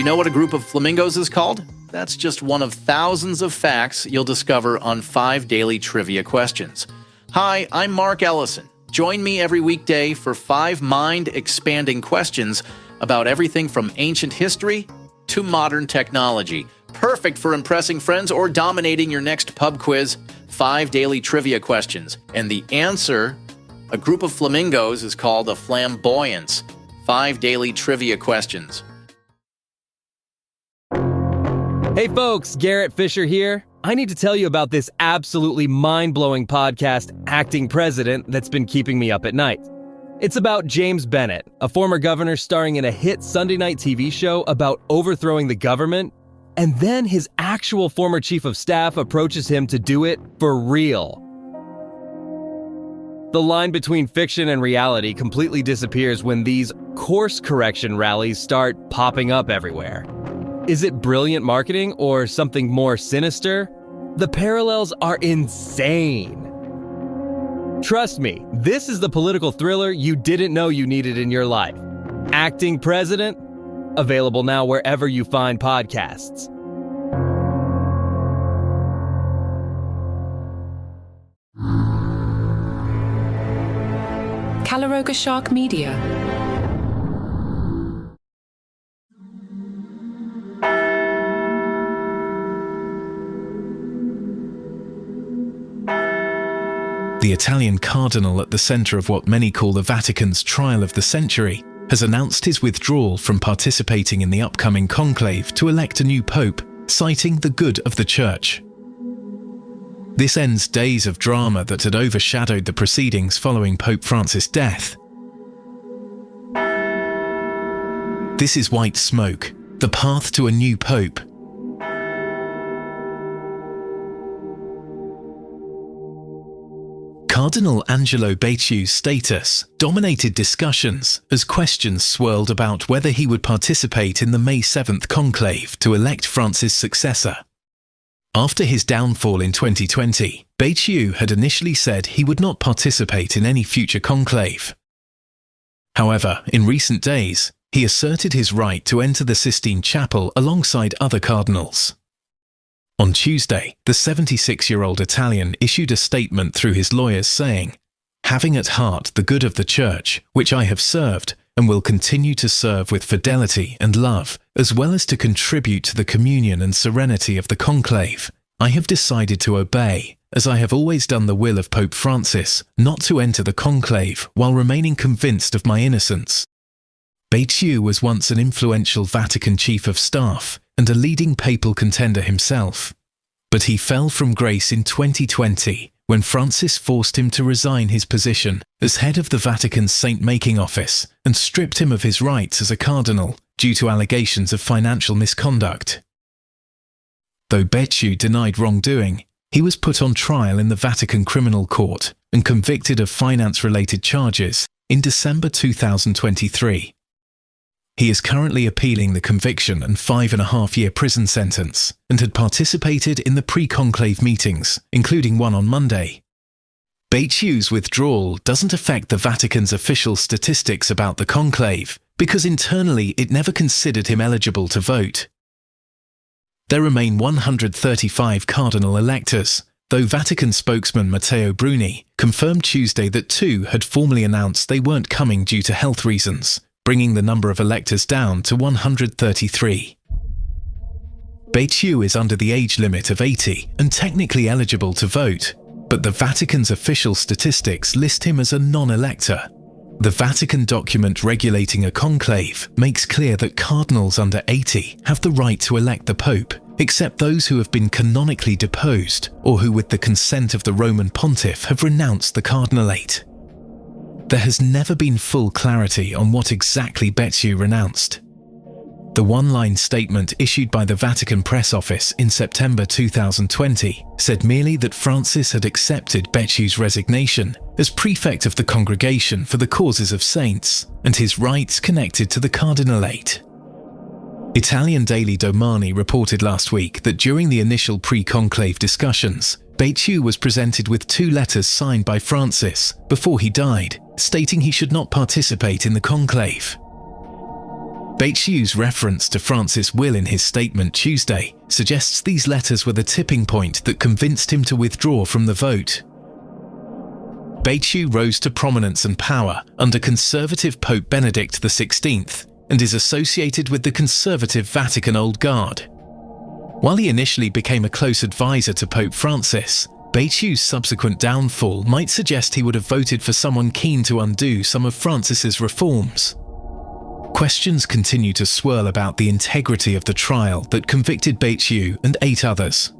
you know what a group of flamingos is called? That's just one of thousands of facts you'll discover on 5 daily trivia questions. Hi, I'm Mark Ellison. Join me every weekday for 5 mind-expanding questions about everything from ancient history to modern technology. Perfect for impressing friends or dominating your next pub quiz. 5 daily trivia questions. And the answer, a group of flamingos, is called a flamboyance. 5 daily trivia questions. Hey folks, Garrett Fisher here. I need to tell you about this absolutely mind-blowing podcast, Acting President, that's been keeping me up at night. It's about James Bennett, a former governor starring in a hit Sunday night TV show about overthrowing the government, and then his actual former chief of staff approaches him to do it for real. The line between fiction and reality completely disappears when these course correction rallies start popping up everywhere. Is it brilliant marketing or something more sinister? The parallels are insane. Trust me, this is the political thriller you didn't know you needed in your life. Acting President, available now wherever you find podcasts. Calaroga Shark Media. The Italian cardinal at the center of what many call the Vatican's trial of the century has announced his withdrawal from participating in the upcoming conclave to elect a new pope, citing the good of the church. This ends days of drama that had overshadowed the proceedings following Pope Francis' death. This is white smoke, the path to a new pope. Cardinal Angelo Becciu's status dominated discussions as questions swirled about whether he would participate in the May 7th conclave to elect Francis' successor. After his downfall in 2020, Becciu had initially said he would not participate in any future conclave. However, in recent days, he asserted his right to enter the Sistine Chapel alongside other cardinals. On Tuesday, the 76-year-old Italian issued a statement through his lawyers saying, "Having at heart the good of the Church, which I have served and will continue to serve with fidelity and love, as well as to contribute to the communion and serenity of the conclave, I have decided to obey, as I have always done the will of Pope Francis, not to enter the conclave while remaining convinced of my innocence." Becciu was once an influential Vatican chief of staff and a leading papal contender himself. But he fell from grace in 2020 when Francis forced him to resign his position as head of the Vatican's saint-making office and stripped him of his rights as a cardinal due to allegations of financial misconduct. Though Becciu denied wrongdoing, he was put on trial in the Vatican Criminal Court and convicted of finance-related charges in December 2023. He is currently appealing the conviction and 5.5-year prison sentence and had participated in the pre-conclave meetings, including one on Monday. Becciu's withdrawal doesn't affect the Vatican's official statistics about the conclave because internally it never considered him eligible to vote. There remain 135 cardinal electors, though Vatican spokesman Matteo Bruni confirmed Tuesday that 2 had formally announced they weren't coming due to health reasons, bringing the number of electors down to 133. Becciu is under the age limit of 80 and technically eligible to vote, but the Vatican's official statistics list him as a non-elector. The Vatican document regulating a conclave makes clear that cardinals under 80 have the right to elect the Pope, except those who have been canonically deposed or who with the consent of the Roman pontiff have renounced the cardinalate. There has never been full clarity on what exactly Becciu renounced. The one-line statement issued by the Vatican press office in September 2020 said merely that Francis had accepted Becciu's resignation as prefect of the Congregation for the Causes of Saints and his rights connected to the cardinalate. Italian daily Domani reported last week that during the initial pre-conclave discussions, Becciu was presented with 2 letters signed by Francis before he died, stating he should not participate in the conclave. Becciu's reference to Francis' will in his statement Tuesday suggests these letters were the tipping point that convinced him to withdraw from the vote. Becciu rose to prominence and power under conservative Pope Benedict XVI and is associated with the conservative Vatican Old Guard. While he initially became a close advisor to Pope Francis, Becciu's subsequent downfall might suggest he would have voted for someone keen to undo some of Francis's reforms. Questions continue to swirl about the integrity of the trial that convicted Becciu and 8 others.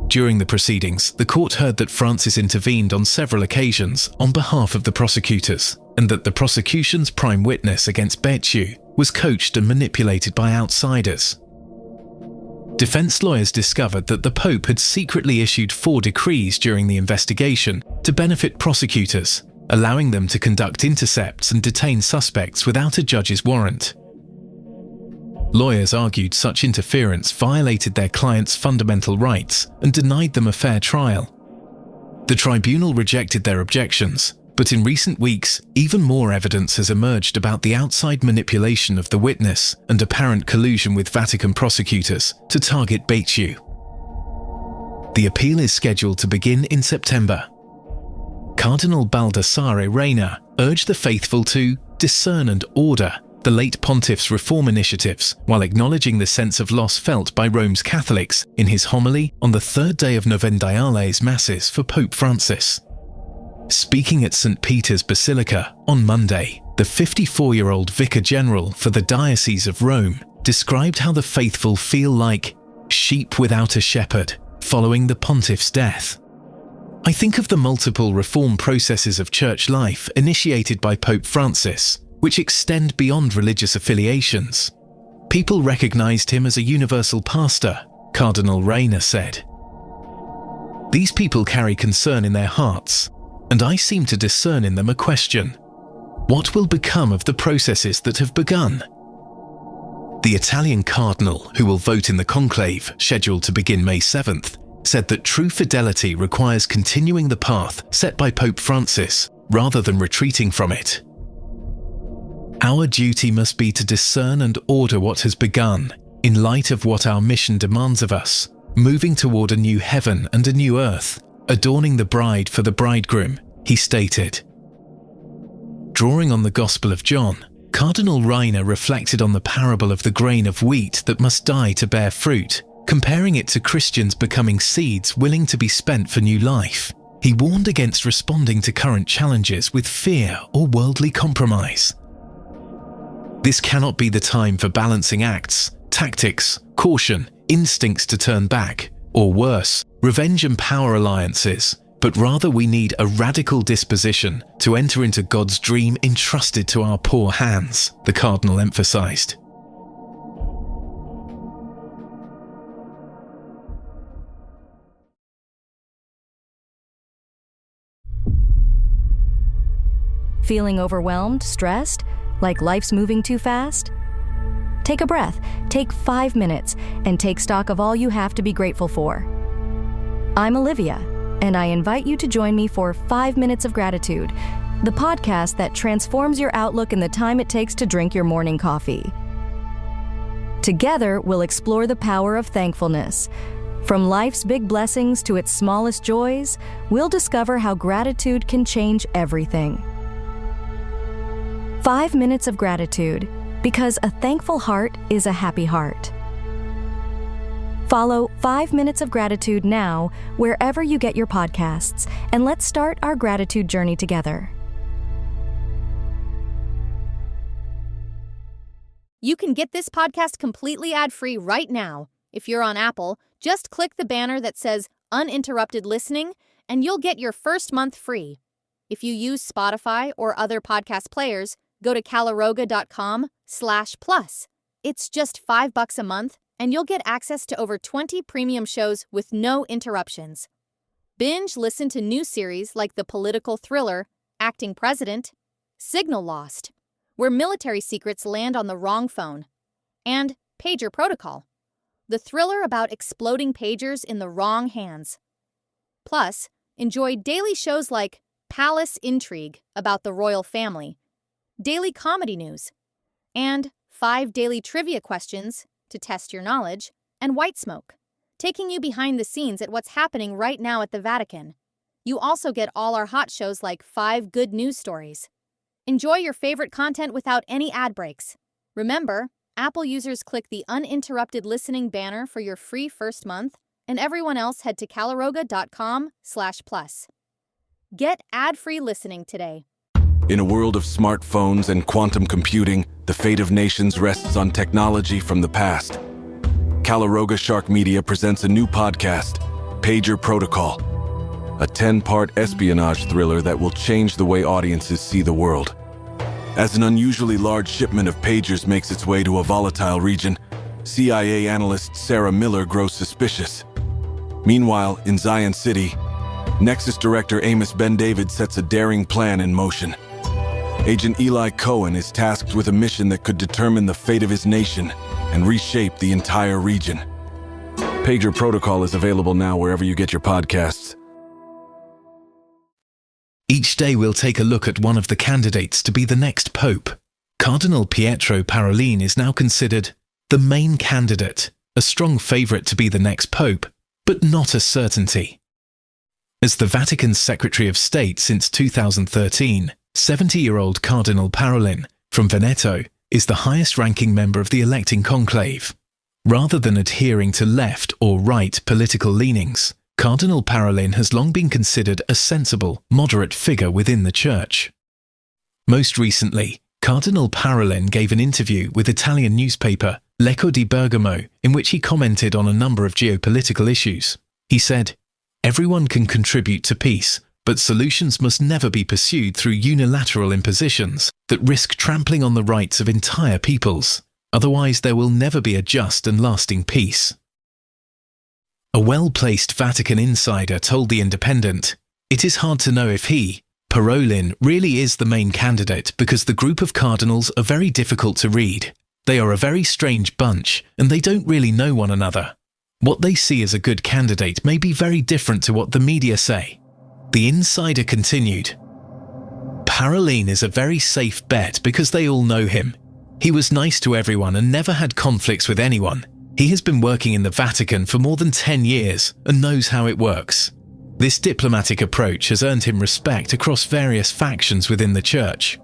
During the proceedings, the court heard that Francis intervened on several occasions on behalf of the prosecutors, and that the prosecution's prime witness against Becciu was coached and manipulated by outsiders. Defense lawyers discovered that the Pope had secretly issued 4 decrees during the investigation to benefit prosecutors, allowing them to conduct intercepts and detain suspects without a judge's warrant. Lawyers argued such interference violated their clients' fundamental rights and denied them a fair trial. The tribunal rejected their objections, but in recent weeks, even more evidence has emerged about the outside manipulation of the witness and apparent collusion with Vatican prosecutors to target Becciu. The appeal is scheduled to begin in September. Cardinal Baldassare Reina urged the faithful to discern and order the late pontiff's reform initiatives while acknowledging the sense of loss felt by Rome's Catholics in his homily on the 3rd day of Novendiales Masses for Pope Francis. Speaking at St. Peter's Basilica on Monday, the 54-year-old Vicar General for the Diocese of Rome described how the faithful feel like sheep without a shepherd following the pontiff's death. I think of the multiple reform processes of church life initiated by Pope Francis, which extend beyond religious affiliations. People recognized him as a universal pastor, Cardinal Reina said. These people carry concern in their hearts, and I seem to discern in them a question. What will become of the processes that have begun? The Italian cardinal, who will vote in the conclave, scheduled to begin May 7th, said that true fidelity requires continuing the path set by Pope Francis rather than retreating from it. Our duty must be to discern and order what has begun in light of what our mission demands of us, moving toward a new heaven and a new earth, adorning the bride for the bridegroom, he stated. Drawing on the Gospel of John, Cardinal Reina reflected on the parable of the grain of wheat that must die to bear fruit, comparing it to Christians becoming seeds willing to be spent for new life. He warned against responding to current challenges with fear or worldly compromise. This cannot be the time for balancing acts, tactics, caution, instincts to turn back, or worse, revenge and power alliances, but rather we need a radical disposition to enter into God's dream entrusted to our poor hands, the Cardinal emphasized. Feeling overwhelmed, stressed, like life's moving too fast? Take a breath, take 5 minutes, and take stock of all you have to be grateful for. I'm Olivia, and I invite you to join me for 5 Minutes of Gratitude, the podcast that transforms your outlook in the time it takes to drink your morning coffee. Together, we'll explore the power of thankfulness. From life's big blessings to its smallest joys, we'll discover how gratitude can change everything. 5 Minutes of Gratitude, because a thankful heart is a happy heart. Follow 5 Minutes of Gratitude now, wherever you get your podcasts, and let's start our gratitude journey together. You can get this podcast completely ad-free right now. If you're on Apple, just click the banner that says Uninterrupted Listening, and you'll get your first month free. If you use Spotify or other podcast players, go to calaroga.com/plus. It's just $5 a month, and you'll get access to over 20 premium shows with no interruptions. Binge listen to new series like the political thriller, Acting President, Signal Lost, where military secrets land on the wrong phone, and Pager Protocol, the thriller about exploding pagers in the wrong hands. Plus, enjoy daily shows like Palace Intrigue about the royal family, daily comedy news, and 5 daily trivia questions to test your knowledge, and White Smoke, taking you behind the scenes at what's happening right now at the Vatican. You also get all our hot shows like 5 good news stories. Enjoy your favorite content without any ad breaks. Remember, Apple users click the uninterrupted listening banner for your free first month, and everyone else head to calaroga.com/plus. Get ad-free listening today. In a world of smartphones and quantum computing, the fate of nations rests on technology from the past. Calaroga Shark Media presents a new podcast, Pager Protocol, a 10-part espionage thriller that will change the way audiences see the world. As an unusually large shipment of pagers makes its way to a volatile region, CIA analyst Sarah Miller grows suspicious. Meanwhile, in Zion City, Nexus Director Amos Ben David sets a daring plan in motion. Agent Eli Cohen is tasked with a mission that could determine the fate of his nation and reshape the entire region. Pager Protocol is available now wherever you get your podcasts. Each day we'll take a look at one of the candidates to be the next pope. Cardinal Pietro Parolin is now considered the main candidate, a strong favourite to be the next pope, but not a certainty. As the Vatican's Secretary of State since 2013, 70-year-old Cardinal Parolin from Veneto is the highest-ranking member of the electing conclave. Rather than adhering to left or right political leanings, Cardinal Parolin has long been considered a sensible, moderate figure within the Church. Most recently, Cardinal Parolin gave an interview with Italian newspaper L'Eco di Bergamo in which he commented on a number of geopolitical issues. He said, "Everyone can contribute to peace, but solutions must never be pursued through unilateral impositions that risk trampling on the rights of entire peoples. Otherwise, there will never be a just and lasting peace." A well-placed Vatican insider told The Independent, "It is hard to know if he, Parolin, really is the main candidate because the group of cardinals are very difficult to read. They are a very strange bunch and they don't really know one another. What they see as a good candidate may be very different to what the media say." The insider continued, "Parolin is a very safe bet because they all know him. He was nice to everyone and never had conflicts with anyone. He has been working in the Vatican for more than 10 years and knows how it works. This diplomatic approach has earned him respect across various factions within the Church."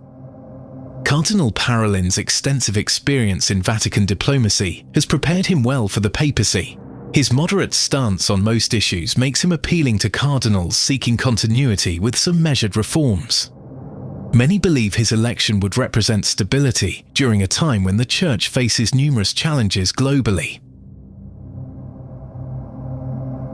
Cardinal Parolin's extensive experience in Vatican diplomacy has prepared him well for the papacy. His moderate stance on most issues makes him appealing to cardinals seeking continuity with some measured reforms. Many believe his election would represent stability during a time when the Church faces numerous challenges globally.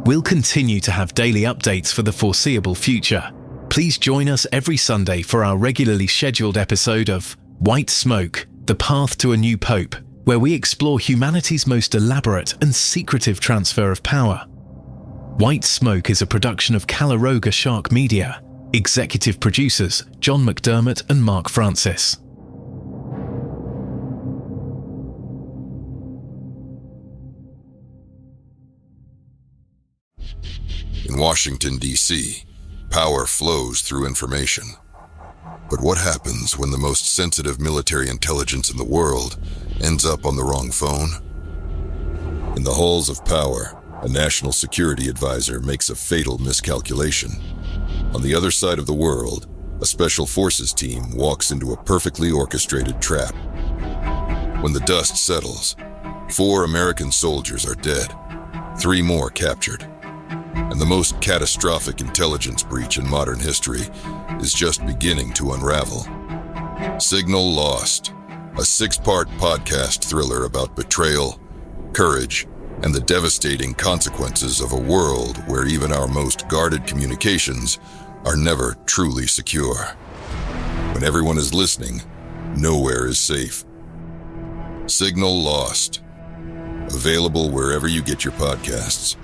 We'll continue to have daily updates for the foreseeable future. Please join us every Sunday for our regularly scheduled episode of White Smoke, The Path to a New Pope, where we explore humanity's most elaborate and secretive transfer of power. White Smoke is a production of Calaroga Shark Media. Executive producers John McDermott and Mark Francis. In Washington, D.C., power flows through information. But what happens when the most sensitive military intelligence in the world ends up on the wrong phone? In the halls of power, a national security advisor makes a fatal miscalculation. On the other side of the world, a special forces team walks into a perfectly orchestrated trap. When the dust settles, 4 American soldiers are dead, 3 more captured. And the most catastrophic intelligence breach in modern history is just beginning to unravel. Signal Lost, a 6-part podcast thriller about betrayal, courage, and the devastating consequences of a world where even our most guarded communications are never truly secure. When everyone is listening, nowhere is safe. Signal Lost. Available wherever you get your podcasts.